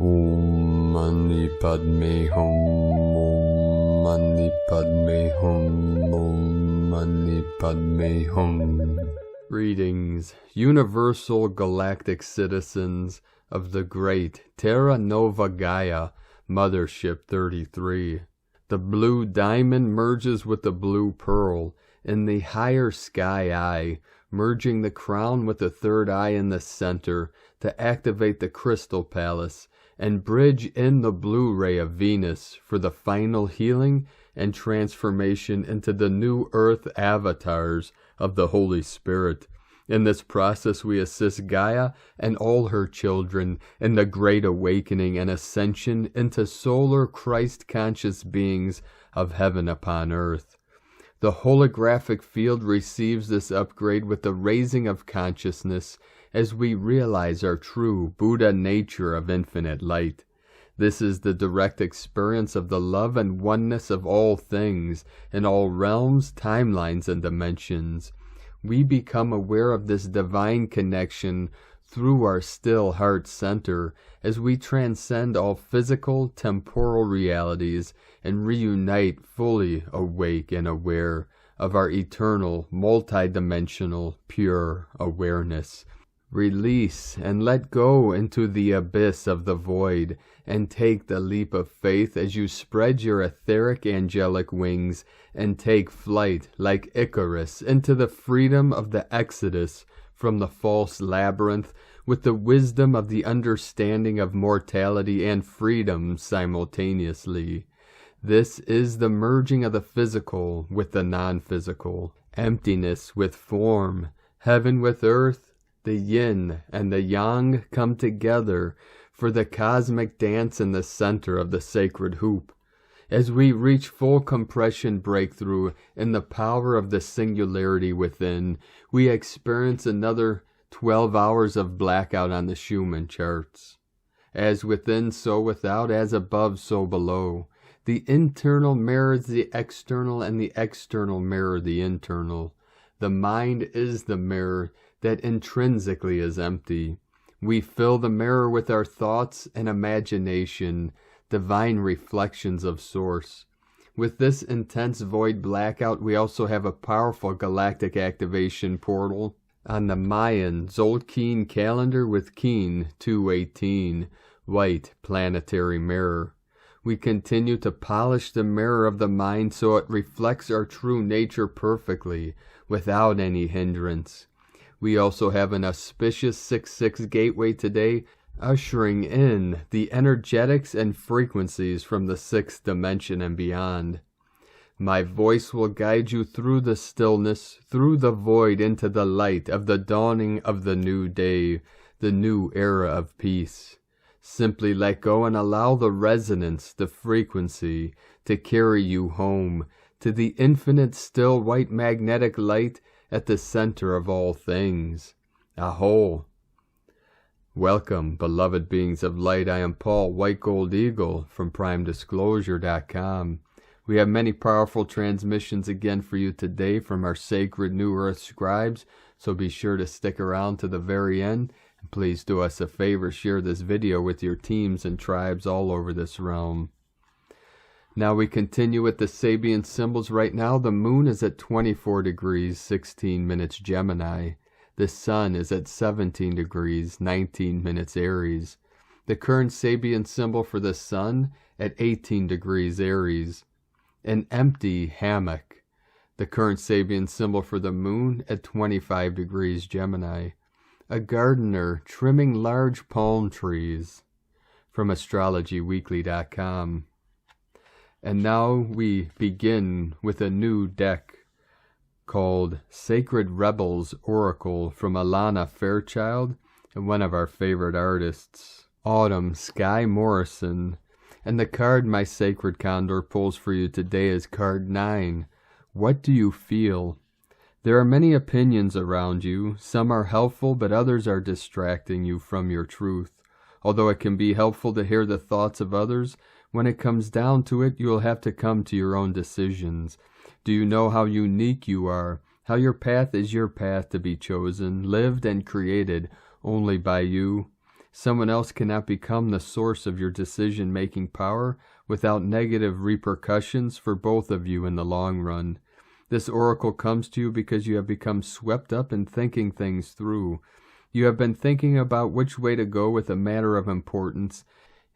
Om Mani Padme Hum. Om Mani Padme Hum. Om Mani Padme Hum. Greetings, universal galactic citizens of the great Terra Nova Gaia, Mothership 33. The blue diamond merges with the blue pearl in the higher sky eye, merging the crown with the third eye in the center to activate the crystal palace and bridge in the blue ray of Venus for the final healing and transformation into the new earth avatars of the Holy Spirit. In this process, we assist Gaia and all her children in the great awakening and ascension into solar Christ-conscious beings of heaven upon earth. The holographic field receives this upgrade with the raising of consciousness as we realize our true Buddha nature of infinite light. This is the direct experience of the love and oneness of all things in all realms, timelines, and dimensions. We become aware of this divine connection through our still heart center as we transcend all physical, temporal realities and reunite fully awake and aware of our eternal, multidimensional, pure awareness. Release and let go into the abyss of the void and take the leap of faith as you spread your etheric angelic wings and take flight like Icarus into the freedom of the exodus from the false labyrinth with the wisdom of the understanding of mortality and freedom simultaneously. This is the merging of the physical with the non-physical, emptiness with form, heaven with earth. The yin and the yang come together for the cosmic dance in the center of the sacred hoop. As we reach full compression breakthrough in the power of the singularity within, we experience another 12 hours of blackout on the Schumann charts. As within, so without, as above, so below. The internal mirrors the external, and the external mirror the internal. The mind is the mirror that intrinsically is empty. We fill the mirror with our thoughts and imagination, divine reflections of Source. With this intense void blackout, we also have a powerful galactic activation portal on the Mayan Tzolk'in calendar with Keen 218, white planetary mirror. We continue to polish the mirror of the mind so it reflects our true nature perfectly, without any hindrance. We also have an auspicious 6-6 gateway today, ushering in the energetics and frequencies from the 6th dimension and beyond. My voice will guide you through the stillness, through the void, into the light of the dawning of the new day, the new era of peace. Simply let go and allow the resonance, the frequency, to carry you home to the infinite still white magnetic light at the center of all things. Aho! Welcome, beloved beings of light. I am Paul, White Gold Eagle, from PrimeDisclosure.com. We have many powerful transmissions again for you today from our sacred New Earth scribes, so be sure to stick around to the very end. And please do us a favor, share this video with your teams and tribes all over this realm. Now we continue with the Sabian symbols. Right now the moon is at 24 degrees, 16 minutes Gemini. The sun is at 17 degrees, 19 minutes Aries. The current Sabian symbol for the sun at 18 degrees Aries. An empty hammock. The current Sabian symbol for the moon at 25 degrees Gemini. A gardener trimming large palm trees. From AstrologyWeekly.com. And now we begin with a new deck called Sacred Rebels Oracle from Alana Fairchild and one of our favorite artists, Autumn Sky Morrison. And the card my Sacred Condor pulls for you today is card 9. What do you feel? There are many opinions around you. Some are helpful, but others are distracting you from your truth. Although it can be helpful to hear the thoughts of others, when it comes down to it, you will have to come to your own decisions. Do you know how unique you are? How your path is your path to be chosen, lived and created only by you? Someone else cannot become the source of your decision-making power without negative repercussions for both of you in the long run. This oracle comes to you because you have become swept up in thinking things through. You have been thinking about which way to go with a matter of importance,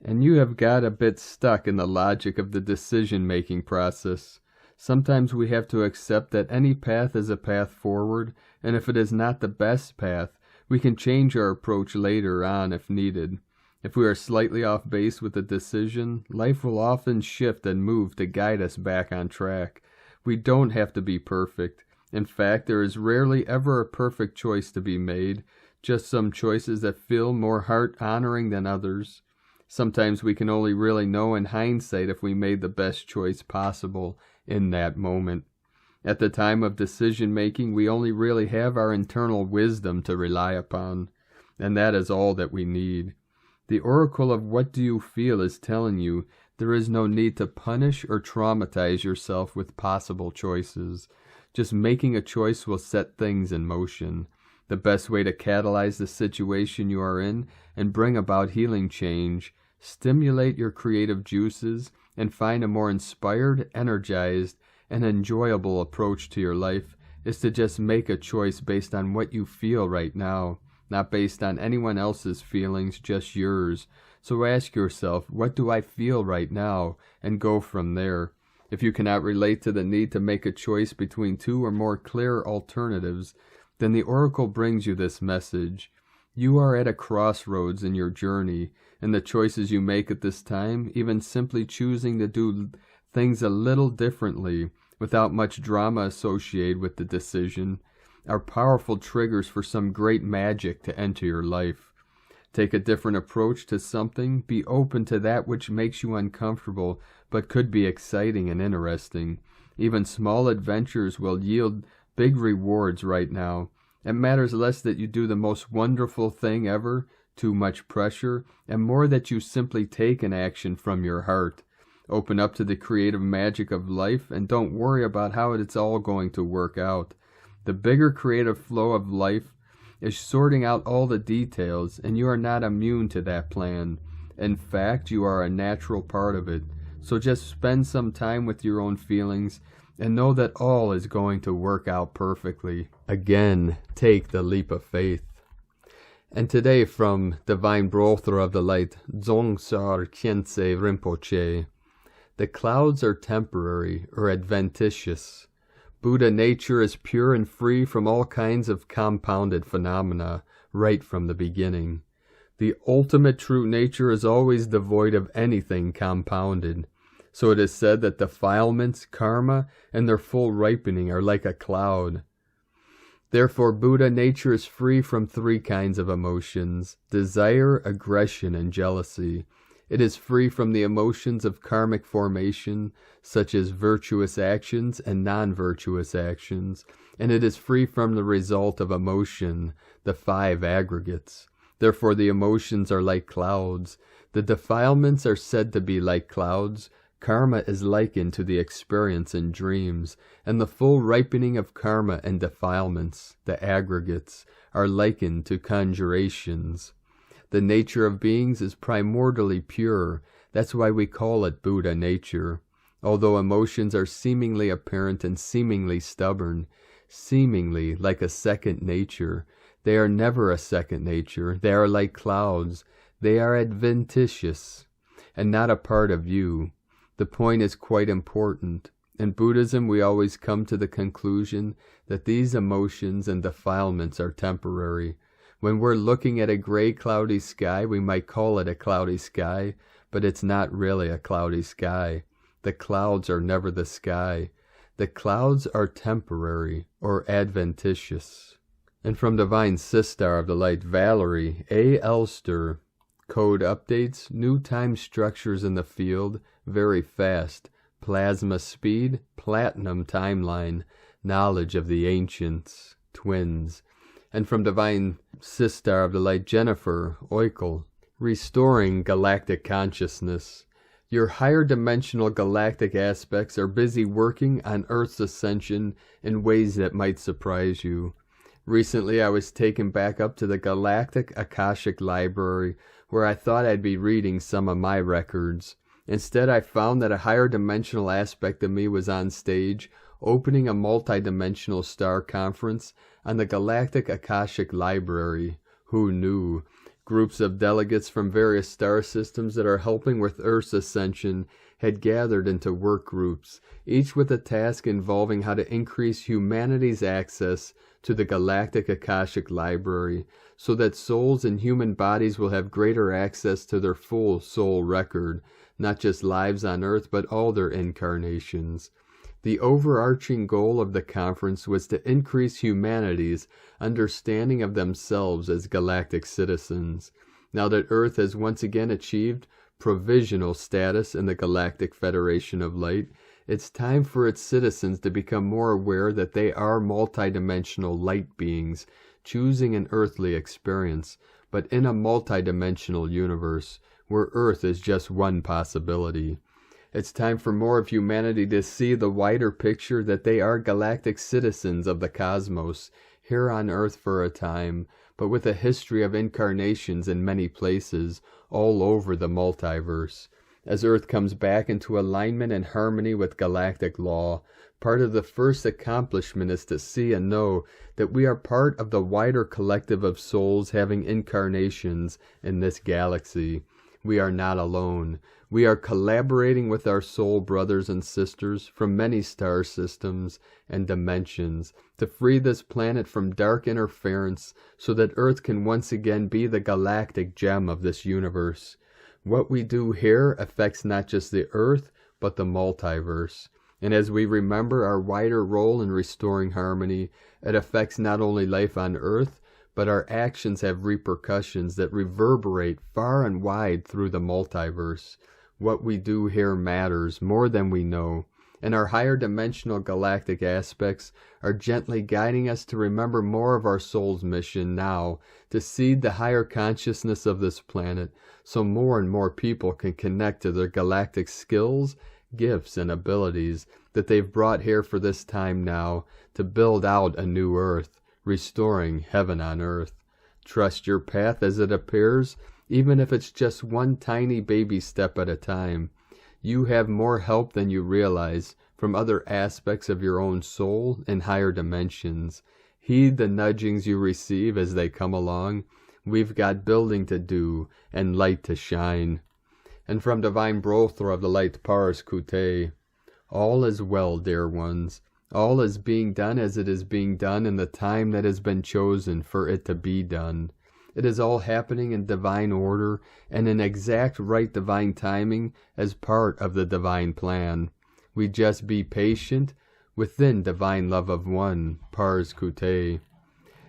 and you have got a bit stuck in the logic of the decision-making process. Sometimes we have to accept that any path is a path forward, and if it is not the best path, we can change our approach later on if needed. If we are slightly off base with a decision, life will often shift and move to guide us back on track. We don't have to be perfect. In fact, there is rarely ever a perfect choice to be made, just some choices that feel more heart-honoring than others. Sometimes we can only really know in hindsight if we made the best choice possible in that moment. At the time of decision-making, we only really have our internal wisdom to rely upon, and that is all that we need. The oracle of what do you feel is telling you there is no need to punish or traumatize yourself with possible choices. Just making a choice will set things in motion. The best way to catalyze the situation you are in and bring about healing change, stimulate your creative juices, and find a more inspired, energized, and enjoyable approach to your life is to just make a choice based on what you feel right now, not based on anyone else's feelings, just yours. So ask yourself, what do I feel right now? And go from there. If you cannot relate to the need to make a choice between two or more clear alternatives, then the oracle brings you this message. You are at a crossroads in your journey, and the choices you make at this time, even simply choosing to do things a little differently, without much drama associated with the decision, are powerful triggers for some great magic to enter your life. Take a different approach to something, be open to that which makes you uncomfortable, but could be exciting and interesting. Even small adventures will yield big rewards right now. It matters less that you do the most wonderful thing ever, too much pressure, and more that you simply take an action from your heart. Open up to the creative magic of life and don't worry about how it's all going to work out. The bigger creative flow of life is sorting out all the details, and you are not immune to that plan. In fact, you are a natural part of it. So just spend some time with your own feelings and know that all is going to work out perfectly. Again, take the leap of faith. And today from Divine Brother of the Light, Dzongtsar Khyentse Rinpoche, the clouds are temporary or adventitious. Buddha nature is pure and free from all kinds of compounded phenomena right from the beginning. The ultimate true nature is always devoid of anything compounded. So it is said that defilements, karma, and their full ripening are like a cloud. Therefore, Buddha nature is free from three kinds of emotions: desire, aggression, and jealousy. It is free from the emotions of karmic formation, such as virtuous actions and non-virtuous actions, and it is free from the result of emotion, the five aggregates. Therefore, the emotions are like clouds. The defilements are said to be like clouds. Karma is likened to the experience in dreams, and the full ripening of karma and defilements, the aggregates, are likened to conjurations. The nature of beings is primordially pure. That's why we call it Buddha nature. Although emotions are seemingly apparent and seemingly stubborn, seemingly like a second nature, they are never a second nature. They are like clouds. They are adventitious and not a part of you. The point is quite important. In Buddhism, we always come to the conclusion that these emotions and defilements are temporary. When we're looking at a gray, cloudy sky, we might call it a cloudy sky, but it's not really a cloudy sky. The clouds are never the sky. The clouds are temporary or adventitious. And from Divine Sister of the Light, Valerie A. Elster, code updates, new time structures in the field, very fast, plasma speed, platinum timeline, knowledge of the ancients, twins. And from Divine Sister of the Light, Jennifer Oikel, restoring galactic consciousness. Your higher dimensional galactic aspects are busy working on Earth's ascension in ways that might surprise you. Recently, I was taken back up to the Galactic Akashic Library, where I thought I'd be reading some of my records. Instead, I found that a higher dimensional aspect of me was on stage, opening a multi-dimensional star conference on the Galactic Akashic Library. Who knew? Groups of delegates from various star systems that are helping with Earth's ascension had gathered into work groups, each with a task involving how to increase humanity's access to the Galactic Akashic Library, so that souls in human bodies will have greater access to their full soul record, not just lives on Earth, but all their incarnations. The overarching goal of the conference was to increase humanity's understanding of themselves as galactic citizens. Now that Earth has once again achieved provisional status in the Galactic Federation of Light, it's time for its citizens to become more aware that they are multidimensional light beings, choosing an earthly experience, but in a multidimensional universe, where Earth is just one possibility. It's time for more of humanity to see the wider picture that they are galactic citizens of the cosmos, here on Earth for a time, but with a history of incarnations in many places, all over the multiverse. As Earth comes back into alignment and harmony with galactic law, part of the first accomplishment is to see and know that we are part of the wider collective of souls having incarnations in this galaxy. We are not alone. We are collaborating with our soul brothers and sisters from many star systems and dimensions to free this planet from dark interference so that Earth can once again be the galactic gem of this universe. What we do here affects not just the Earth, but the multiverse. And as we remember our wider role in restoring harmony, it affects not only life on Earth, but our actions have repercussions that reverberate far and wide through the multiverse. What we do here matters more than we know, and our higher dimensional galactic aspects are gently guiding us to remember more of our soul's mission now, to seed the higher consciousness of this planet, so more and more people can connect to their galactic skills, gifts, and abilities that they've brought here for this time now, to build out a new Earth, restoring heaven on Earth. Trust your path as it appears, even if it's just one tiny baby step at a time. You have more help than you realize from other aspects of your own soul in higher dimensions. Heed the nudgings you receive as they come along. We've got building to do and light to shine. And from Divine Brothra of the Light Pars Kute, all is well, dear ones. All is being done as it is being done in the time that has been chosen for it to be done. It is all happening in divine order and in exact right divine timing as part of the divine plan. We just be patient within divine love of one, Pars Kute.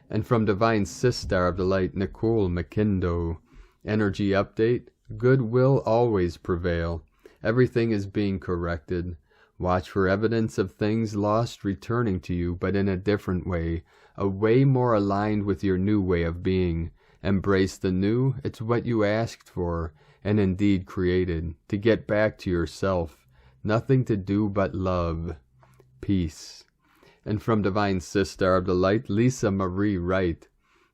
And from Divine Sistar of the Light, Nicole McKindo, energy update, good will always prevail. Everything is being corrected. Watch for evidence of things lost returning to you, but in a different way, a way more aligned with your new way of being. Embrace the new. It's what you asked for, and indeed created, to get back to yourself. Nothing to do but love. Peace. And from Divine Sister of the Light, Lisa Marie Wright,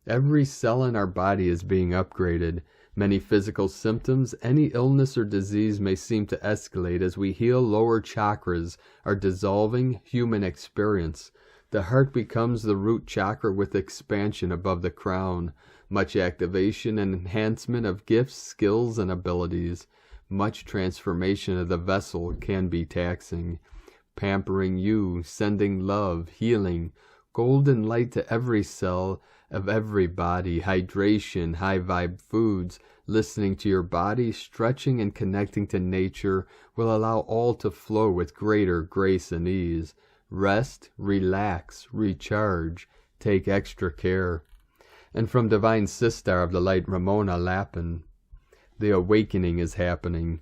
every cell in our body is being upgraded. Many physical symptoms, any illness or disease may seem to escalate as we heal lower chakras, our dissolving human experience. The heart becomes the root chakra with expansion above the crown. Much activation and enhancement of gifts, skills, and abilities. Much transformation of the vessel can be taxing. Pampering you, sending love, healing, golden light to every cell of every body, hydration, high-vibe foods, listening to your body, stretching and connecting to nature will allow all to flow with greater grace and ease. Rest, relax, recharge, take extra care. And from Divine Sister of the Light, Ramona Lappin, the awakening is happening.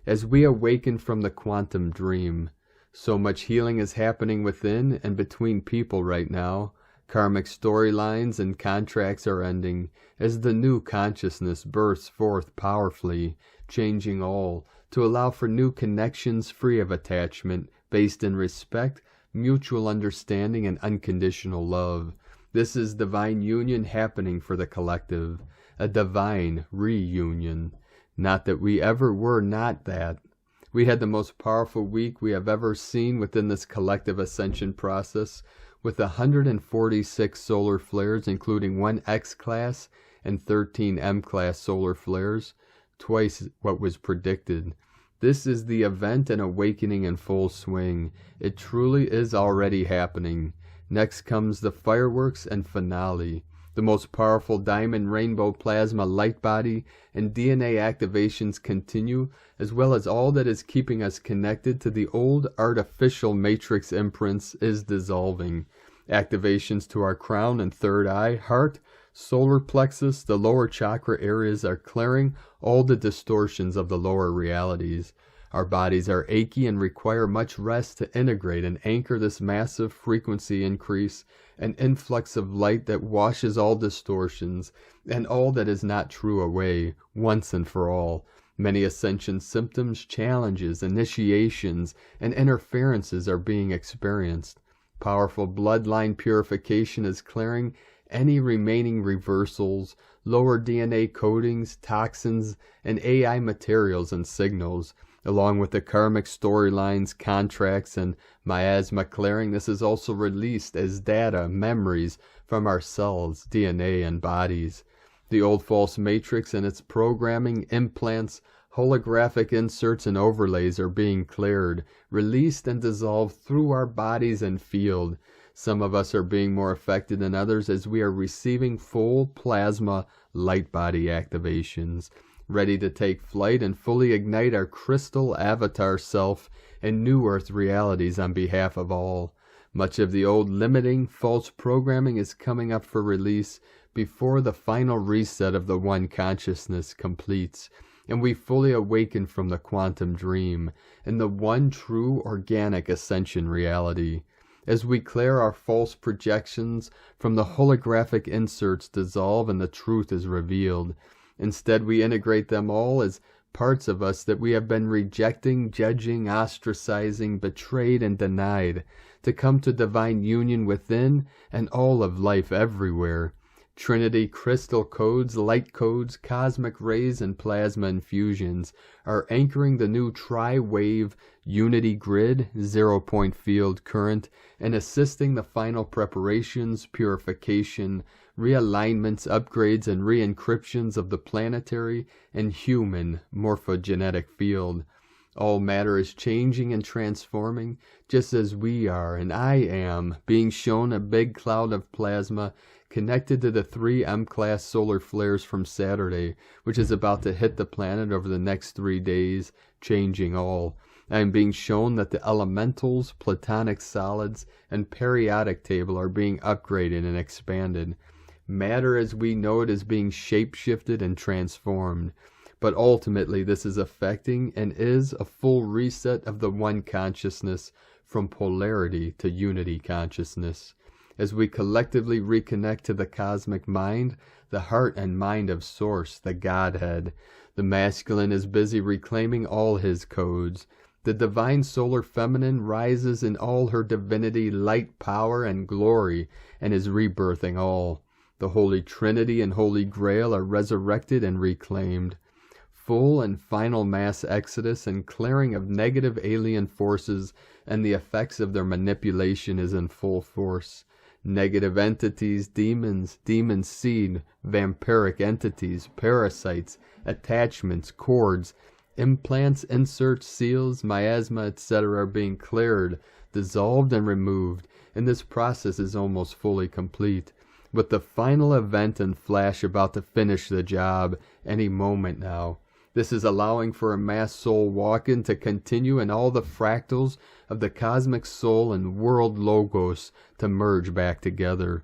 As we awaken from the quantum dream, so much healing is happening within and between people right now. Karmic storylines and contracts are ending as the new consciousness bursts forth powerfully, changing all to allow for new connections free of attachment, based in respect, mutual understanding, and unconditional love. This is divine union happening for the collective, a divine reunion. Not that we ever were not that. We had the most powerful week we have ever seen within this collective ascension process, with 146 solar flares, including 1 X-class and 13 M-class solar flares, twice what was predicted. This is the event and awakening in full swing. It truly is already happening. Next comes the fireworks and finale. The most powerful diamond rainbow plasma light body and DNA activations continue, as well as all that is keeping us connected to the old artificial matrix imprints is dissolving. Activations to our crown and third eye, heart, solar plexus, the lower chakra areas are clearing all the distortions of the lower realities. Our bodies are achy and require much rest to integrate and anchor this massive frequency increase, an influx of light that washes all distortions and all that is not true away, once and for all. Many ascension symptoms, challenges, initiations, and interferences are being experienced. Powerful bloodline purification is clearing any remaining reversals, lower DNA codings, toxins, and AI materials and signals. Along with the karmic storylines, contracts, and miasma clearing, this is also released as data, memories from our cells, DNA, and bodies. The old false matrix and its programming, implants, holographic inserts, and overlays are being cleared, released, and dissolved through our bodies and field. Some of us are being more affected than others as we are receiving full plasma light body activations, ready to take flight and fully ignite our crystal avatar self and new earth realities on behalf of all. Much of the old limiting, false programming is coming up for release before the final reset of the one consciousness completes, and we fully awaken from the quantum dream and the one true organic ascension reality. As we clear our false projections from the holographic inserts dissolve and the truth is revealed. Instead, we integrate them all as parts of us that we have been rejecting, judging, ostracizing, betrayed, and denied, to come to divine union within and all of life everywhere. Trinity crystal codes, light codes, cosmic rays, and plasma infusions are anchoring the new tri-wave unity grid, 0-point field current, and assisting the final preparations, purification, realignments, upgrades, and re-encryptions of the planetary and human morphogenetic field. All matter is changing and transforming, just as we are, and I am, being shown a big cloud of plasma connected to the 3 M-class solar flares from Saturday, which is about to hit the planet over the next 3 days, changing all. I am being shown that the elementals, platonic solids, and periodic table are being upgraded and expanded. Matter as we know it is being shape-shifted and transformed. But ultimately this is affecting and is a full reset of the one consciousness from polarity to unity consciousness. As we collectively reconnect to the cosmic mind, the heart and mind of Source, the Godhead, the masculine is busy reclaiming all his codes. The divine solar feminine rises in all her divinity, light, power, and glory, and is rebirthing all. The Holy Trinity and Holy Grail are resurrected and reclaimed. Full and final mass exodus and clearing of negative alien forces and the effects of their manipulation is in full force. Negative entities, demons, demon seed, vampiric entities, parasites, attachments, cords, implants, inserts, seals, miasma, etc. are being cleared, dissolved, and removed, and this process is almost fully complete, with the final event and flash about to finish the job any moment now. This is allowing for a mass soul walk-in to continue and all the fractals of the cosmic soul and world logos to merge back together.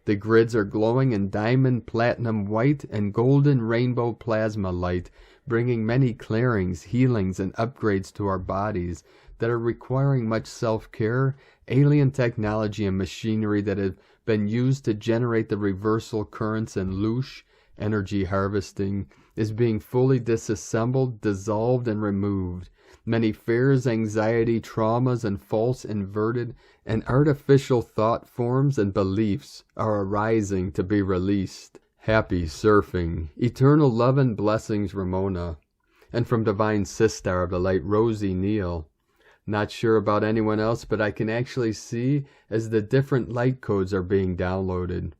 The grids are glowing in diamond, platinum, white, and golden rainbow plasma light, bringing many clearings, healings, and upgrades to our bodies that are requiring much self-care, alien technology and machinery that have been used to generate the reversal currents and loosh, energy harvesting, is being fully disassembled, dissolved, and removed. Many fears, anxiety, traumas, and false, inverted, and artificial thought forms and beliefs are arising to be released. Happy surfing. Eternal love and blessings, Ramona. And from Divine Sistar of the Light, Rosie Neal. Not sure about anyone else, but I can actually see as the different light codes are being downloaded.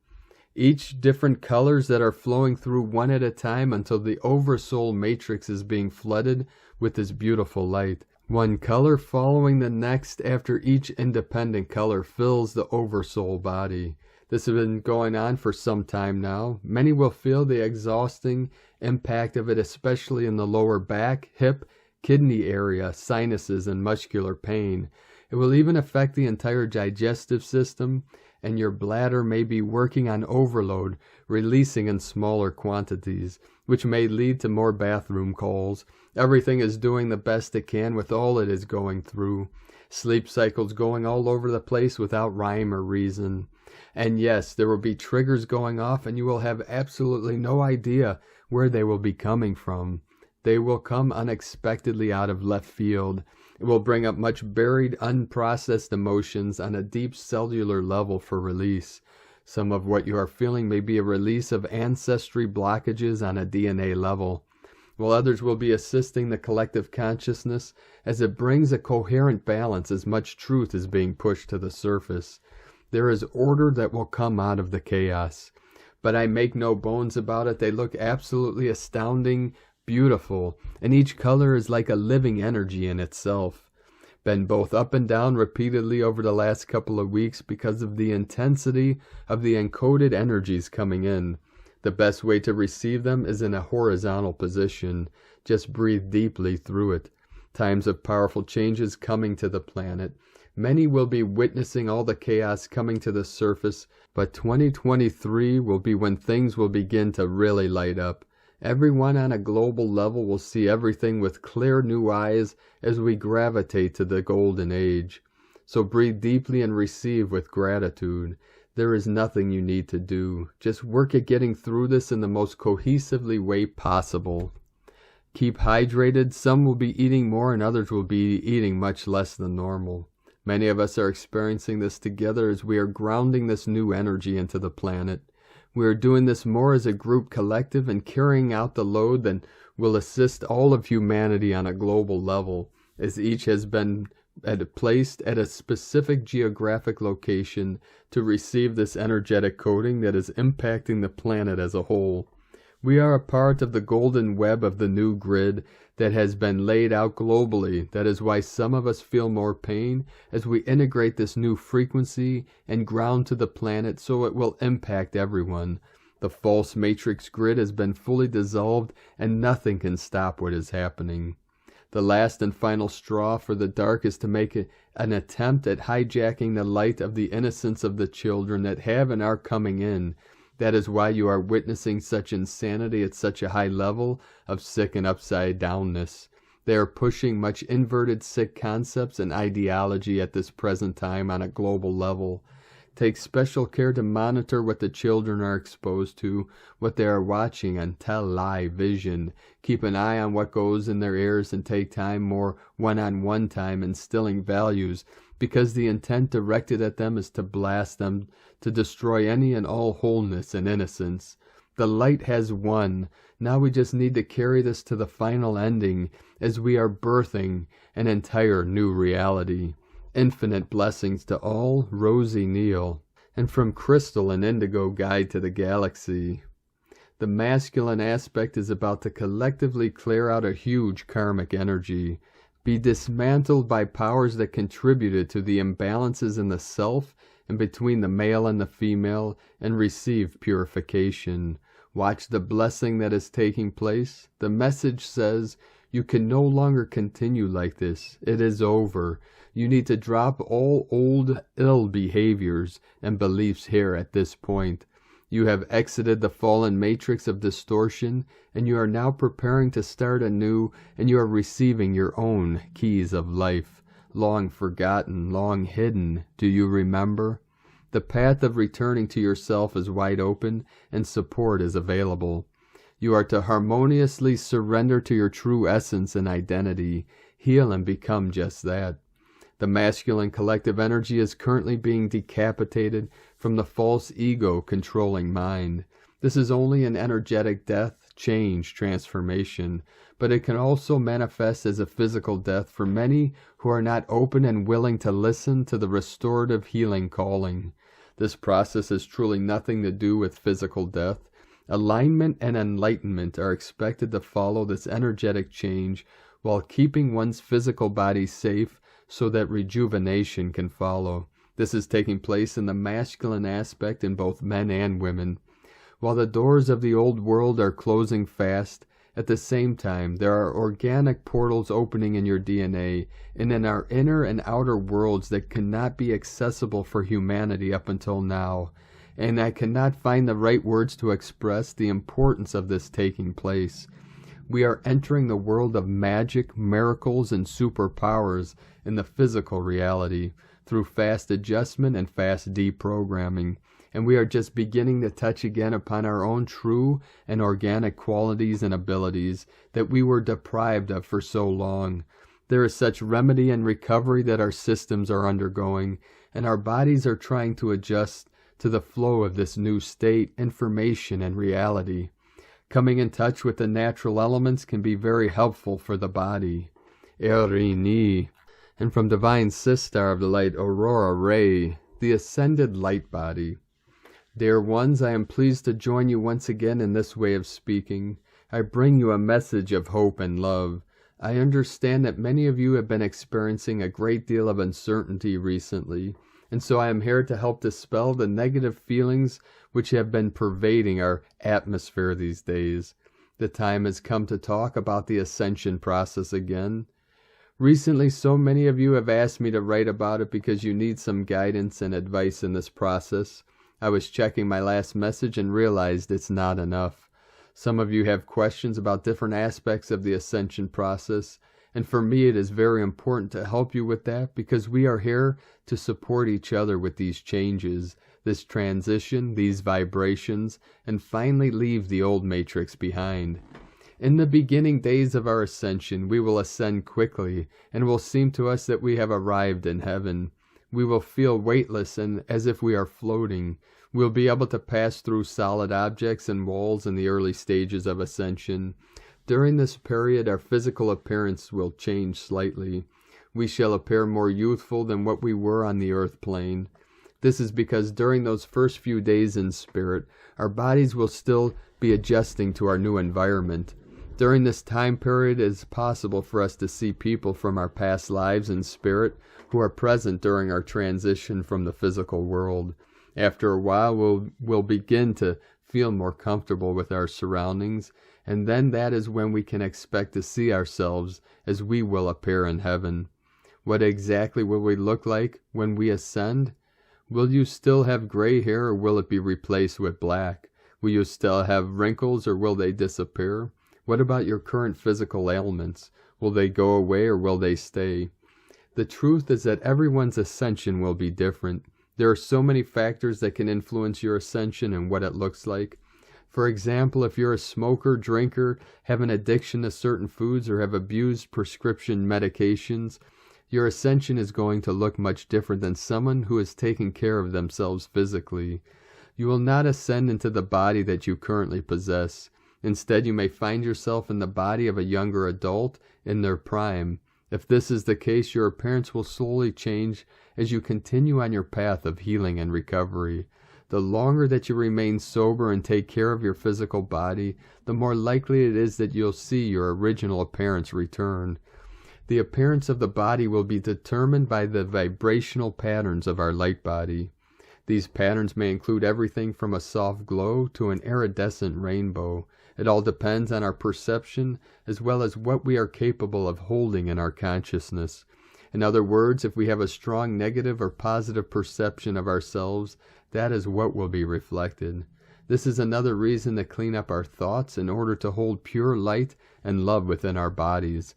Each different colors that are flowing through one at a time until the Oversoul Matrix is being flooded with this beautiful light. One color following the next after each independent color fills the Oversoul body. This has been going on for some time now. Many will feel the exhausting impact of it, especially in the lower back, hip, kidney area, sinuses, and muscular pain. It will even affect the entire digestive system, and your bladder may be working on overload, releasing in smaller quantities, which may lead to more bathroom calls. Everything is doing the best it can with all it is going through. Sleep cycles going all over the place without rhyme or reason. And yes, there will be triggers going off, and you will have absolutely no idea where they will be coming from. They will come unexpectedly out of left field. It will bring up much buried, unprocessed emotions on a deep cellular level for release. Some of what you are feeling may be a release of ancestry blockages on a DNA level, while others will be assisting the collective consciousness as it brings a coherent balance as much truth is being pushed to the surface. There is order that will come out of the chaos. But I make no bones about it, they look absolutely astounding, beautiful, and each color is like a living energy in itself. Been both up and down repeatedly over the last couple of weeks because of the intensity of the encoded energies coming in. The best way to receive them is in a horizontal position. Just breathe deeply through it. Times of powerful changes coming to the planet. Many will be witnessing all the chaos coming to the surface, but 2023 will be when things will begin to really light up. Everyone on a global level will see everything with clear new eyes as we gravitate to the golden age. So breathe deeply and receive with gratitude. There is nothing you need to do. Just work at getting through this in the most cohesively way possible. Keep hydrated. Some will be eating more and others will be eating much less than normal. Many of us are experiencing this together as we are grounding this new energy into the planet. We are doing this more as a group collective and carrying out the load that will assist all of humanity on a global level, as each has been placed at a specific geographic location to receive this energetic coding that is impacting the planet as a whole. We are a part of the golden web of the new grid that has been laid out globally. That is why some of us feel more pain as we integrate this new frequency and ground to the planet so it will impact everyone. The false matrix grid has been fully dissolved and nothing can stop what is happening. The last and final straw for the dark is to make an attempt at hijacking the light of the innocence of the children that have and are coming in. That is why you are witnessing such insanity at such a high level of sick and upside downness. They are pushing much inverted sick concepts and ideology at this present time on a global level. Take special care to monitor what the children are exposed to, what they are watching on tele vision. Keep an eye on what goes in their ears and take time, more one-on-one time, instilling values, because the intent directed at them is to blast them, to destroy any and all wholeness and innocence. The light has won. Now we just need to carry this to the final ending as we are birthing an entire new reality. Infinite blessings to all, Rosie Neal. And from Crystal and Indigo Guide to the Galaxy. The masculine aspect is about to collectively clear out a huge karmic energy. Be dismantled by powers that contributed to the imbalances in the self and between the male and the female, and receive purification. Watch the blessing that is taking place. The message says, you can no longer continue like this. It is over. You need to drop all old ill behaviors and beliefs here at this point. You have exited the fallen matrix of distortion, and you are now preparing to start anew, and you are receiving your own keys of life. Long forgotten, long hidden, do you remember? The path of returning to yourself is wide open, and support is available. You are to harmoniously surrender to your true essence and identity. heal and become just that. The masculine collective energy is currently being decapitated from the false ego controlling mind. This is only an energetic death, change, transformation, but it can also manifest as a physical death for many who are not open and willing to listen to the restorative healing calling. This process has truly nothing to do with physical death. Alignment and enlightenment are expected to follow this energetic change while keeping one's physical body safe so that rejuvenation can follow. This is taking place in the masculine aspect in both men and women. While the doors of the old world are closing fast, at the same time there are organic portals opening in your DNA and in our inner and outer worlds that cannot be accessible for humanity up until now. And I cannot find the right words to express the importance of this taking place. We are entering the world of magic, miracles, and superpowers in the physical reality through fast adjustment and fast deprogramming. And we are just beginning to touch again upon our own true and organic qualities and abilities that we were deprived of for so long. There is such remedy and recovery that our systems are undergoing, and our bodies are trying to adjust to the flow of this new state, information, and reality. Coming in touch with the natural elements can be very helpful for the body. Erini. And from Divine Sister of the Light, Aurora Ray, the Ascended Lightbody. Dear ones, I am pleased to join you once again in this way of speaking. I bring you a message of hope and love. I understand that many of you have been experiencing a great deal of uncertainty recently, and so I am here to help dispel the negative feelings which have been pervading our atmosphere these days. The time has come to talk about the Ascension Process again. Recently, so many of you have asked me to write about it because you need some guidance and advice in this process. I was checking my last message and realized it's not enough. Some of you have questions about different aspects of the Ascension Process, and for me it is very important to help you with that because we are here to support each other with these changes, this transition, these vibrations, and finally leave the old matrix behind. In the beginning days of our ascension, we will ascend quickly, and it will seem to us that we have arrived in heaven. We will feel weightless and as if we are floating. We'll be able to pass through solid objects and walls in the early stages of ascension. During this period, our physical appearance will change slightly. We shall appear more youthful than what we were on the earth plane. This is because during those first few days in spirit, our bodies will still be adjusting to our new environment. During this time period, it is possible for us to see people from our past lives in spirit who are present during our transition from the physical world. After a while, we'll begin to feel more comfortable with our surroundings, and then that is when we can expect to see ourselves as we will appear in heaven. What exactly will we look like when we ascend? Will you still have gray hair, or will it be replaced with black? Will you still have wrinkles, or will they disappear? What about your current physical ailments? Will they go away, or will they stay? The truth is that everyone's ascension will be different. There are so many factors that can influence your ascension and what it looks like. For example, if you're a smoker, drinker, have an addiction to certain foods, or have abused prescription medications, your ascension is going to look much different than someone who is taking care of themselves physically. You will not ascend into the body that you currently possess. Instead, you may find yourself in the body of a younger adult in their prime. If this is the case, your appearance will slowly change as you continue on your path of healing and recovery. The longer that you remain sober and take care of your physical body, the more likely it is that you'll see your original appearance return. The appearance of the body will be determined by the vibrational patterns of our light body. These patterns may include everything from a soft glow to an iridescent rainbow. It all depends on our perception as well as what we are capable of holding in our consciousness. In other words, if we have a strong negative or positive perception of ourselves, that is what will be reflected. This is another reason to clean up our thoughts in order to hold pure light and love within our bodies.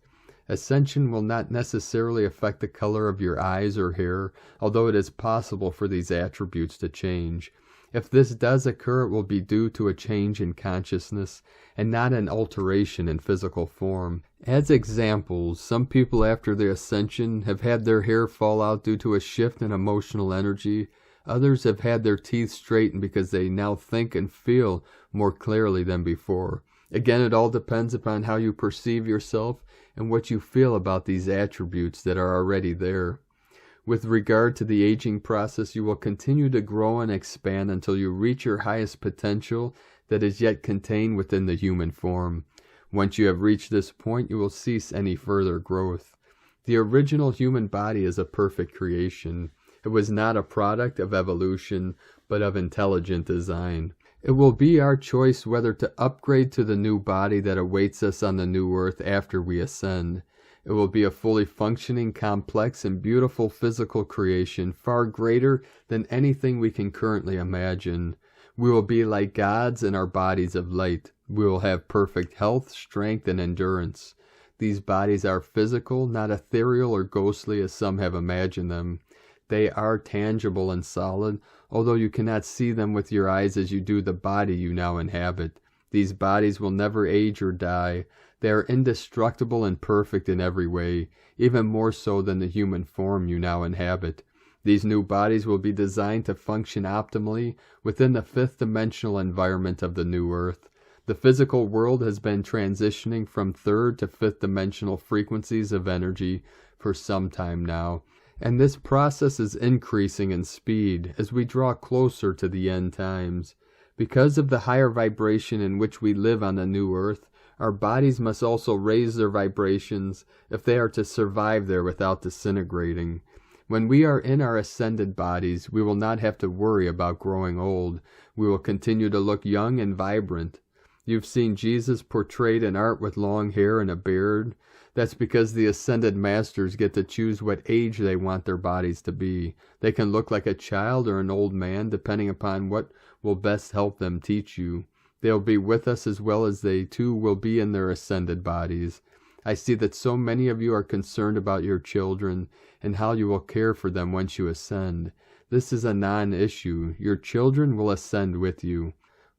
Ascension will not necessarily affect the color of your eyes or hair, although it is possible for these attributes to change. If this does occur, it will be due to a change in consciousness and not an alteration in physical form. As examples, some people after the ascension have had their hair fall out due to a shift in emotional energy. Others have had their teeth straightened because they now think and feel more clearly than before. Again, it all depends upon how you perceive yourself and what you feel about these attributes that are already there. With regard to the aging process, you will continue to grow and expand until you reach your highest potential that is yet contained within the human form. Once you have reached this point, you will cease any further growth. The original human body is a perfect creation. It was not a product of evolution, but of intelligent design. It will be our choice whether to upgrade to the new body that awaits us on the new earth after we ascend. It will be a fully functioning, complex, and beautiful physical creation, far greater than anything we can currently imagine. We will be like gods in our bodies of light. We will have perfect health, strength, and endurance. These bodies are physical, not ethereal or ghostly as some have imagined them. They are tangible and solid, although you cannot see them with your eyes as you do the body you now inhabit. These bodies will never age or die. They are indestructible and perfect in every way, even more so than the human form you now inhabit. These new bodies will be designed to function optimally within the fifth-dimensional environment of the new earth. The physical world has been transitioning from third to fifth-dimensional frequencies of energy for some time now, and this process is increasing in speed as we draw closer to the end times. Because of the higher vibration in which we live on the new earth, our bodies must also raise their vibrations if they are to survive there without disintegrating. When we are in our ascended bodies, we will not have to worry about growing old. We will continue to look young and vibrant. You've seen Jesus portrayed in art with long hair and a beard. That's because the ascended masters get to choose what age they want their bodies to be. They can look like a child or an old man, depending upon what will best help them teach you. They'll be with us as well as they too will be in their ascended bodies. I see that so many of you are concerned about your children and how you will care for them once you ascend. This is a non-issue. Your children will ascend with you.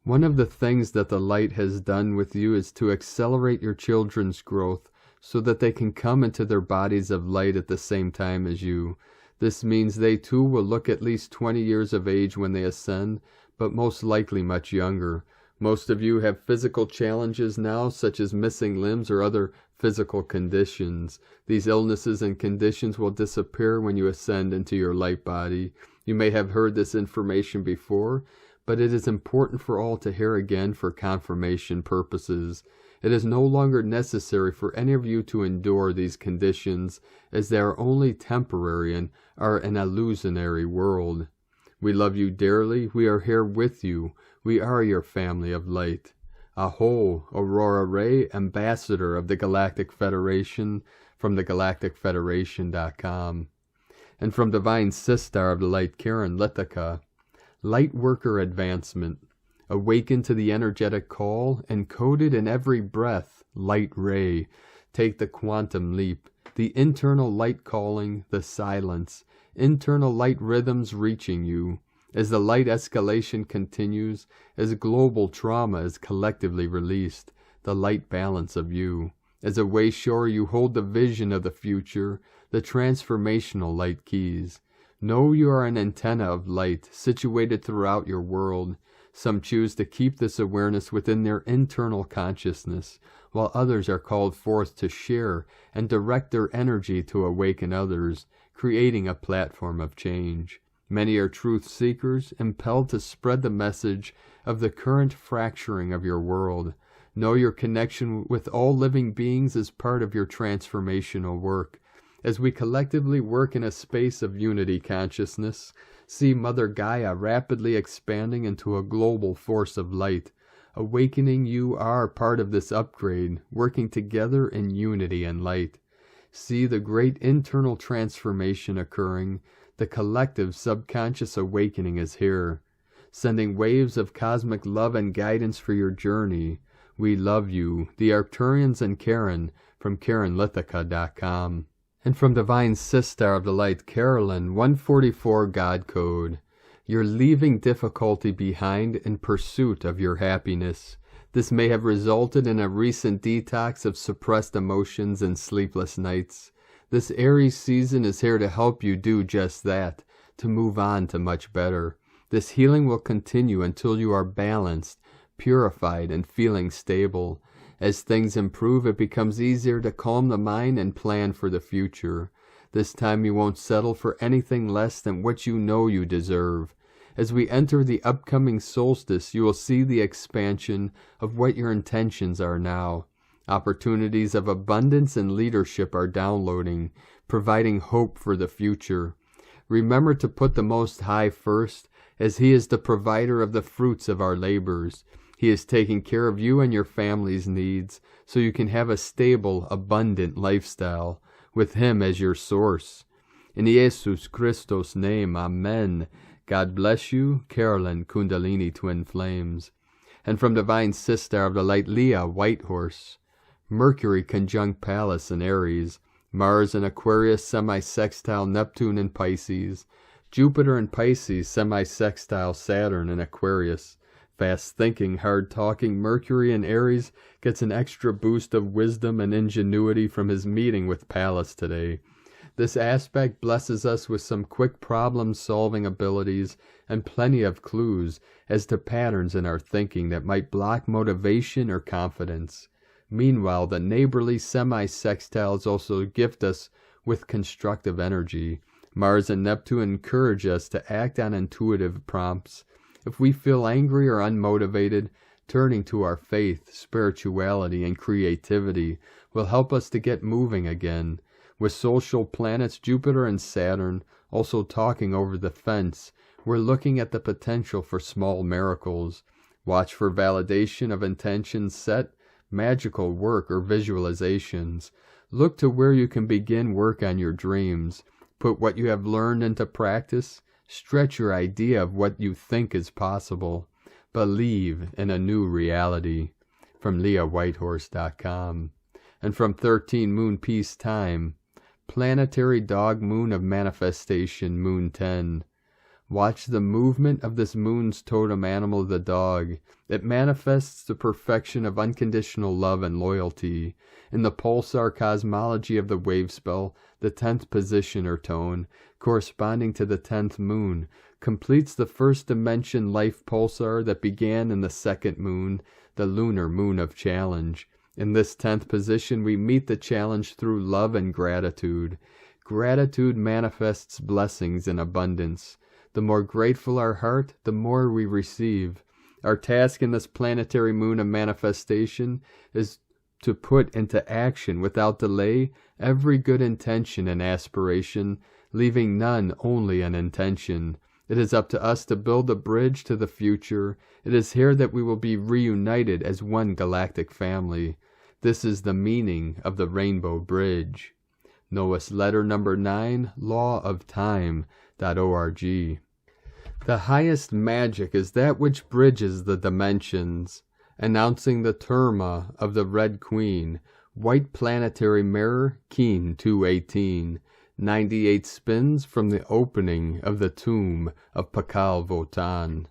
One of the things that the light has done with you is to accelerate your children's growth so that they can come into their bodies of light at the same time as you. This means they too will look at least 20 years of age when they ascend, but most likely much younger. Most of you have physical challenges now, such as missing limbs or other physical conditions. These illnesses and conditions will disappear when you ascend into your light body. You may have heard this information before, but it is important for all to hear again for confirmation purposes. It is no longer necessary for any of you to endure these conditions, as they are only temporary and are an illusionary world. We love you dearly. We are here with you. We are your family of light. Aho, Aurora Ray, Ambassador of the Galactic Federation, from thegalacticfederation.com. And from Divine Sistar of the Light, Karen Lithica. Lightworker Advancement. Awaken to the energetic call, encoded in every breath, light ray. Take the quantum leap, the internal light calling, the silence, internal light rhythms reaching you. As the light escalation continues, as global trauma is collectively released, the light balance of you. As a wayshorer, you hold the vision of the future, the transformational light keys. Know you are an antenna of light situated throughout your world. Some choose to keep this awareness within their internal consciousness, while others are called forth to share and direct their energy to awaken others, creating a platform of change. Many are truth seekers, impelled to spread the message of the current fracturing of your world. Know your connection with all living beings is part of your transformational work. As we collectively work in a space of unity consciousness, see Mother Gaia rapidly expanding into a global force of light. Awakening, you are part of this upgrade, working together in unity and light. See the great internal transformation occurring. The collective subconscious awakening is here, sending waves of cosmic love and guidance for your journey. We love you, the Arcturians and Karen, from KarenLithica.com. And from Divine Sistar of the Light, Carolyn, 144 God Code. You're leaving difficulty behind in pursuit of your happiness. This may have resulted in a recent detox of suppressed emotions and sleepless nights. This Aries season is here to help you do just that, to move on to much better. This healing will continue until you are balanced, purified, and feeling stable. As things improve, it becomes easier to calm the mind and plan for the future. This time you won't settle for anything less than what you know you deserve. As we enter the upcoming solstice, you will see the expansion of what your intentions are now. Opportunities of abundance and leadership are downloading, providing hope for the future. Remember to put the Most High first, as He is the provider of the fruits of our labors. He is taking care of you and your family's needs, so you can have a stable, abundant lifestyle, with Him as your source. In Jesus Christos' name, Amen. God bless you, Carolyn Kundalini Twin Flames. And from Divine Sister of the Light, Leah Whitehorse. Mercury conjunct Pallas in Aries. Mars in Aquarius semi-sextile Neptune in Pisces. Jupiter in Pisces semi-sextile Saturn in Aquarius. Fast-thinking, hard-talking Mercury in Aries gets an extra boost of wisdom and ingenuity from his meeting with Pallas today. This aspect blesses us with some quick problem-solving abilities and plenty of clues as to patterns in our thinking that might block motivation or confidence. Meanwhile, the neighborly semi-sextiles also gift us with constructive energy. Mars and Neptune encourage us to act on intuitive prompts. If we feel angry or unmotivated, turning to our faith, spirituality, and creativity will help us to get moving again. With social planets Jupiter and Saturn also talking over the fence, we're looking at the potential for small miracles. Watch for validation of intentions set, magical work, or visualizations. Look to where you can begin work on your dreams. Put what you have learned into practice. Stretch your idea of what you think is possible. Believe in a new reality. From LeahWhitehorse.com. And from 13 Moon Peace Time, Planetary Dog Moon of Manifestation, Moon 10. Watch the movement of this moon's totem animal, the dog. It manifests the perfection of unconditional love and loyalty. In the pulsar cosmology of the wave spell, the 10th position or tone, corresponding to the 10th moon, completes the first dimension life pulsar that began in the second moon, the lunar moon of challenge. In this 10th position, we meet the challenge through love and gratitude. Gratitude manifests blessings in abundance. The more grateful our heart, the more we receive. Our task in this planetary moon of manifestation is to put into action without delay every good intention and aspiration, leaving none only an intention. It is up to us to build a bridge to the future. It is here that we will be reunited as one galactic family. This is the meaning of the Rainbow Bridge. Noah's letter number 9, lawoftime.org. The highest magic is that which bridges the dimensions, announcing the terma of the Red Queen, white planetary mirror, Keen 218, 98 spins from the opening of the tomb of Pakal Votan.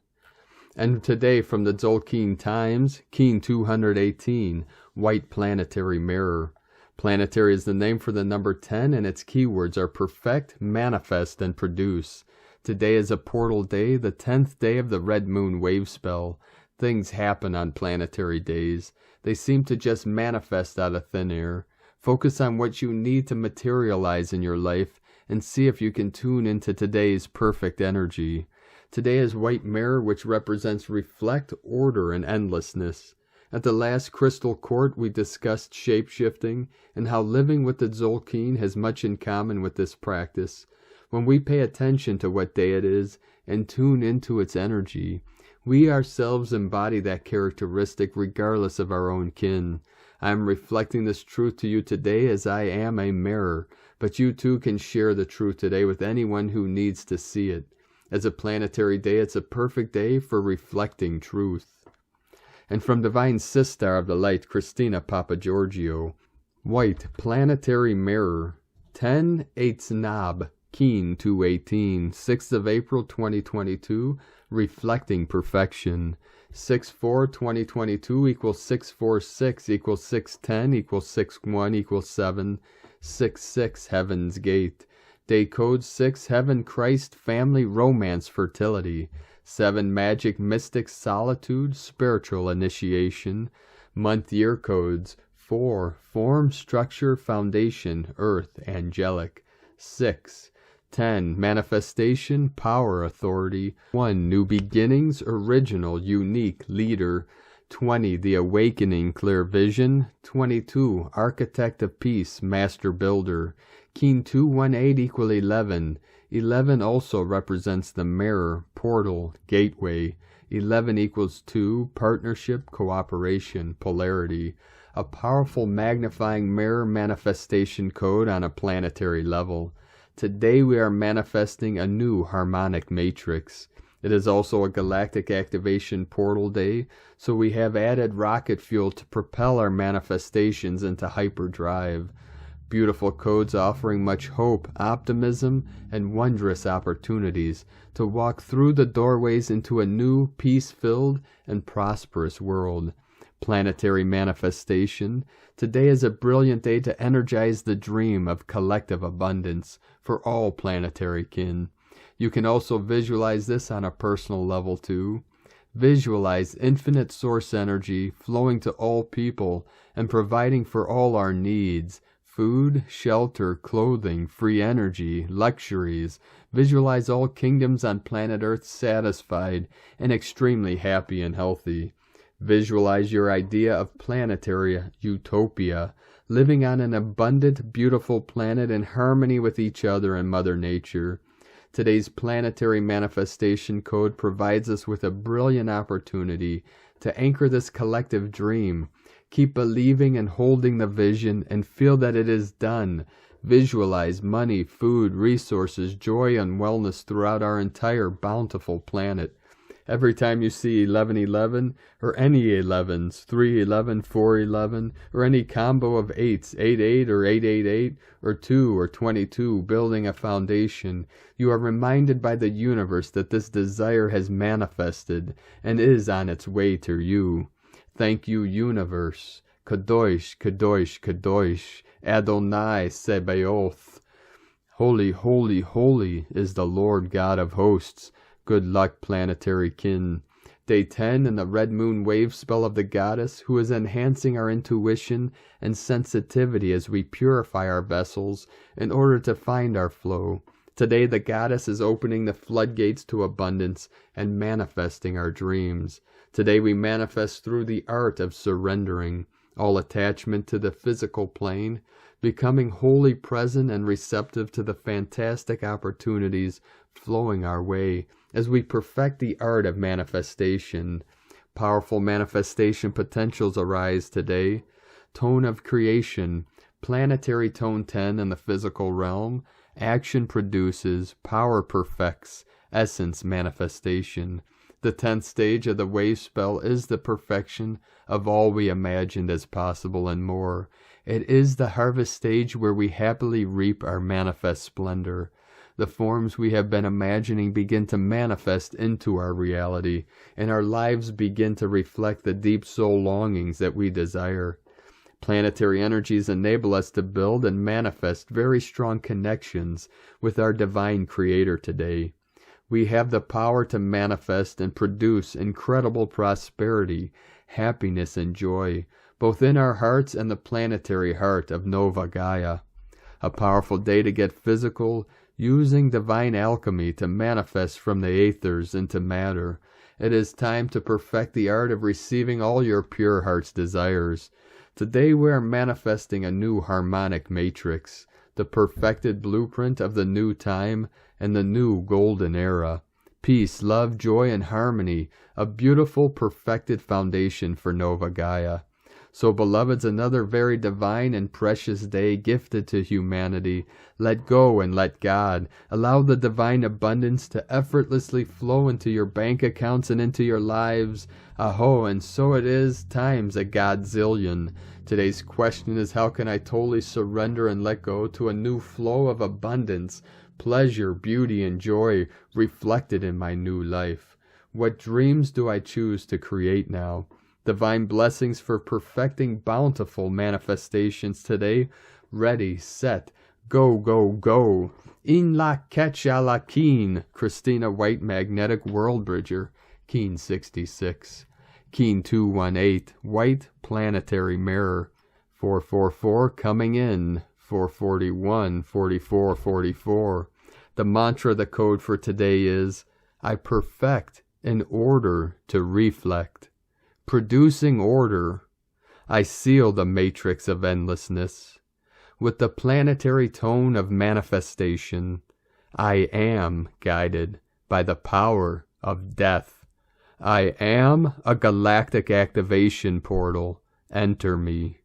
And today from the Tzolk'in Times, Keen 218, white planetary mirror. Planetary is the name for the number 10, and its keywords are perfect, manifest, and produce. Today is a portal day, the 10th day of the red moon wave spell. Things happen on planetary days. They seem to just manifest out of thin air. Focus on what you need to materialize in your life and see if you can tune into today's perfect energy. Today is white mirror, which represents reflect, order, and endlessness. At the last Crystal Court, we discussed shape-shifting and how living with the Tzolk'in has much in common with this practice. When we pay attention to what day it is and tune into its energy, we ourselves embody that characteristic regardless of our own kin. I am reflecting this truth to you today as I am a mirror, but you too can share the truth today with anyone who needs to see it. As a planetary day, it's a perfect day for reflecting truth. And from Divine Sister of the Light, Christina Papagiorgio, white planetary mirror, 10 Eitznab Keen 218, 6th of April 2022, reflecting perfection. 6/4/2022 equals 646 equals 610 equals 61 equals 7, 66 Heaven's Gate. Day code 6 Heaven, Christ, Family, Romance, Fertility. 7 Magic, Mystic, Solitude, Spiritual Initiation. Month year codes 4 Form, Structure, Foundation, Earth, Angelic. 6 10 Manifestation, Power, Authority. 1 New Beginnings, Original, Unique, Leader. 20 The Awakening, Clear Vision. 22 Architect of Peace, Master Builder. Keen 218 equal 11. 11 also represents the mirror, portal, gateway. 11 equals 2, partnership, cooperation, polarity. A powerful magnifying mirror manifestation code on a planetary level. Today we are manifesting a new harmonic matrix. It is also a galactic activation portal day, so we have added rocket fuel to propel our manifestations into hyperdrive. Beautiful codes offering much hope, optimism, and wondrous opportunities to walk through the doorways into a new, peace-filled, and prosperous world. Planetary manifestation. Today is a brilliant day to energize the dream of collective abundance for all planetary kin. You can also visualize this on a personal level too. Visualize infinite source energy flowing to all people and providing for all our needs. Food, shelter, clothing, free energy, luxuries. Visualize all kingdoms on planet Earth satisfied and extremely happy and healthy. Visualize your idea of planetary utopia, living on an abundant, beautiful planet in harmony with each other and Mother Nature. Today's planetary manifestation code provides us with a brilliant opportunity to anchor this collective dream. Keep believing and holding the vision and feel that it is done. Visualize money, food, resources, joy, and wellness throughout our entire bountiful planet. Every time you see 1111 or any 11s, 311, 411, or any combo of 8s, 88 or 888, or 2 or 22 building a foundation, you are reminded by the universe that this desire has manifested and is on its way to you. Thank you, universe. Kadosh, Kadosh, Kadosh, Adonai Sebaoth. Holy, holy, holy is the Lord God of hosts. Good luck, planetary kin. Day 10 in the red moon wave spell of the goddess, who is enhancing our intuition and sensitivity as we purify our vessels in order to find our flow. Today the goddess is opening the floodgates to abundance and manifesting our dreams. Today we manifest through the art of surrendering all attachment to the physical plane, becoming wholly present and receptive to the fantastic opportunities flowing our way as we perfect the art of manifestation. Powerful manifestation potentials arise today. Tone of creation, planetary tone 10 in the physical realm. Action produces, power perfects, essence manifestation. The 10th stage of the wave spell is the perfection of all we imagined as possible and more. It is the harvest stage where we happily reap our manifest splendor. The forms we have been imagining begin to manifest into our reality, and our lives begin to reflect the deep soul longings that we desire. Planetary energies enable us to build and manifest very strong connections with our divine creator today. We have the power to manifest and produce incredible prosperity, happiness, and joy, both in our hearts and the planetary heart of Nova Gaia. A powerful day to get physical, using divine alchemy to manifest from the aethers into matter. It is time to perfect the art of receiving all your pure heart's desires. Today we are manifesting a new harmonic matrix, the perfected blueprint of the new time and the new golden era. Peace, love, joy, and harmony, a beautiful, perfected foundation for Nova Gaia. So, beloveds, another very divine and precious day gifted to humanity. Let go and let God. Allow the divine abundance to effortlessly flow into your bank accounts and into your lives. Aho, and so it is times a godzillion. Today's question is, how can I totally surrender and let go to a new flow of abundance pleasure, beauty, and joy reflected in my new life? What dreams do I choose to create now? Divine blessings for perfecting bountiful manifestations today. Ready, set, go, go, go. In la ketcha la keen. Christina White, Magnetic World Bridger. Keen 66. Keen 218. White Planetary Mirror. 444 coming in. 441, 44, 44. The mantra, the code for today is, I perfect in order to reflect. Producing order, I seal the matrix of endlessness. With the planetary tone of manifestation, I am guided by the power of death. I am a galactic activation portal. Enter me.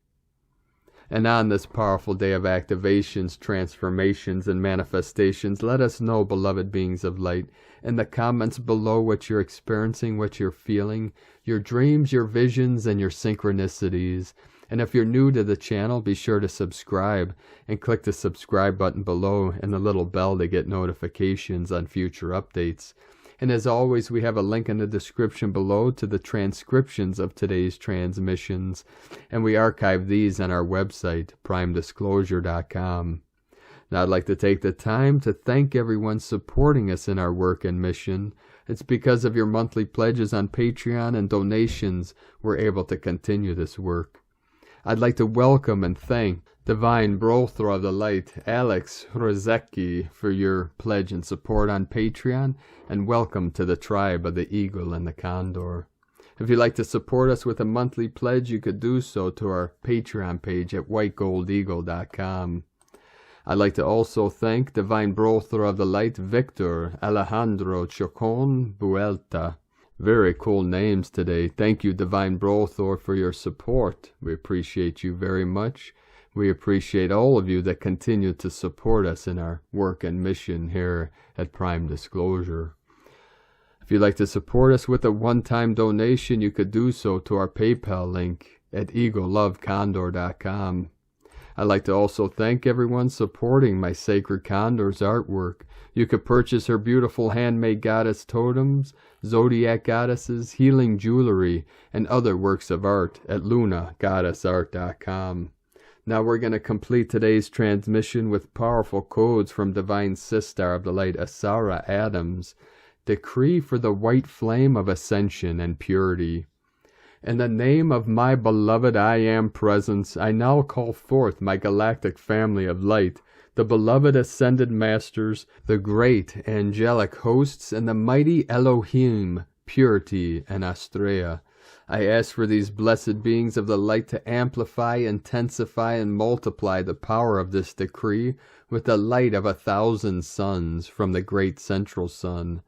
And on this powerful day of activations, transformations, and manifestations, let us know, beloved beings of light, in the comments below what you're experiencing, what you're feeling, your dreams, your visions, and your synchronicities. And if you're new to the channel, be sure to subscribe and click the subscribe button below and the little bell to get notifications on future updates. And as always, we have a link in the description below to the transcriptions of today's transmissions, and we archive these on our website, primedisclosure.com. Now, I'd like to take the time to thank everyone supporting us in our work and mission. It's because of your monthly pledges on Patreon and donations we're able to continue this work. I'd like to welcome and thank Divine Brother of the Light, Alex Rozecki, for your pledge and support on Patreon, and welcome to the tribe of the Eagle and the Condor. If you'd like to support us with a monthly pledge, you could do so to our Patreon page at whitegoldeagle.com. I'd like to also thank Divine Brother of the Light, Victor Alejandro Chocon Buelta. Very cool names today. Thank you, Divine Brother, for your support. We appreciate you very much. We appreciate all of you that continue to support us in our work and mission here at Prime Disclosure. If you'd like to support us with a one-time donation, you could do so to our PayPal link at eaglelovecondor.com. I'd like to also thank everyone supporting my Sacred Condor's artwork. You could purchase her beautiful handmade goddess totems, zodiac goddesses, healing jewelry, and other works of art at lunagoddessart.com. Now we're going to complete today's transmission with powerful codes from Divine Sister of the Light, Asara Adams. Decree for the white flame of ascension and purity. In the name of my beloved I Am Presence, I now call forth my galactic family of light, the beloved ascended masters, the great angelic hosts, and the mighty Elohim, Purity, and Astrea. I ask for these blessed beings of the light to amplify, intensify, and multiply the power of this decree with the light of 1,000 suns from the great central sun.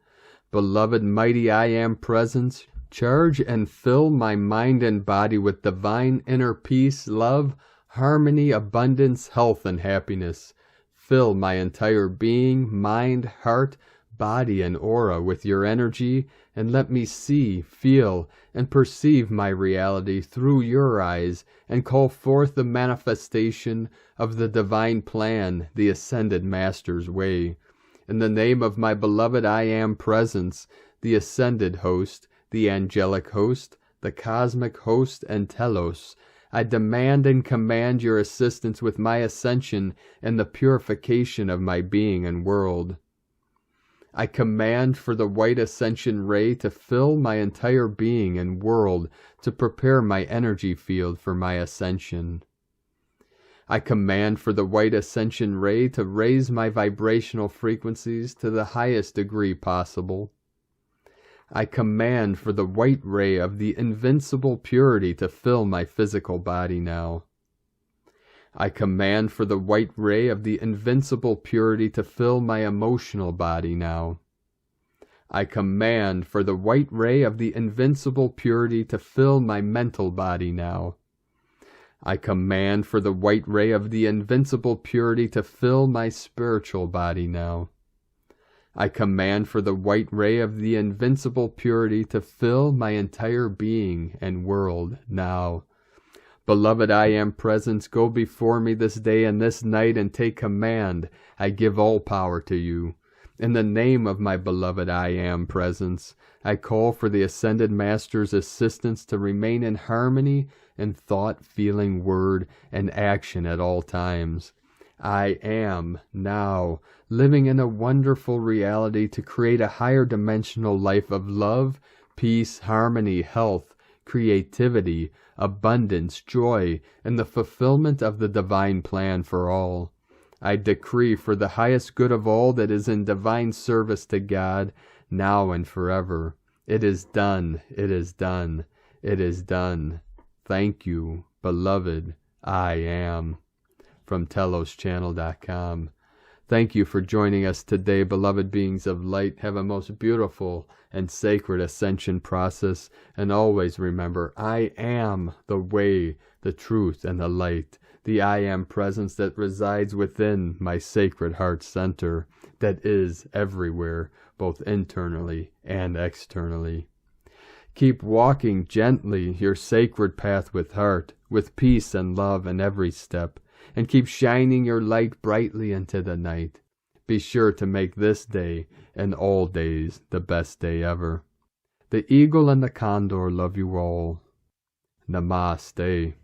Beloved mighty I Am Presence, charge and fill my mind and body with divine inner peace, love, harmony, abundance, health, and happiness. Fill my entire being, mind, heart, body, and aura with your energy, and let me see, feel, and perceive my reality through your eyes, and call forth the manifestation of the divine plan, the Ascended Master's way. In the name of my beloved I Am Presence, the Ascended Host, the Angelic Host, the Cosmic Host, and Telos, I demand and command your assistance with my ascension and the purification of my being and world. I command for the white ascension ray to fill my entire being and world to prepare my energy field for my ascension. I command for the white ascension ray to raise my vibrational frequencies to the highest degree possible. I command for the white ray of the invincible purity to fill my physical body now. I command for the white ray of the invincible purity to fill my emotional body now. I command for the white ray of the invincible purity to fill my mental body now. I command for the white ray of the invincible purity to fill my spiritual body now. I command for the white ray of the invincible purity to fill my entire being and world now. Beloved I Am Presence, go before me this day and this night and take command. I give all power to you. In the name of my beloved I Am Presence, I call for the Ascended Master's assistance to remain in harmony in thought, feeling, word, and action at all times. I am now living in a wonderful reality to create a higher dimensional life of love, peace, harmony, health, creativity, abundance, joy, and the fulfillment of the divine plan for all. I decree for the highest good of all that is in divine service to God, now and forever. It is done, it is done, it is done. Thank you, beloved I Am. From TelosChannel.com. Thank you for joining us today, beloved beings of light. Have a most beautiful and sacred ascension process. And always remember, I am the way, the truth, and the light. The I Am Presence that resides within my sacred heart center, that is everywhere, both internally and externally. Keep walking gently your sacred path with heart, with peace and love in every step, and keep shining your light brightly into the night. Be sure to make this day and all days the best day ever. The eagle and the condor love you all. Namaste.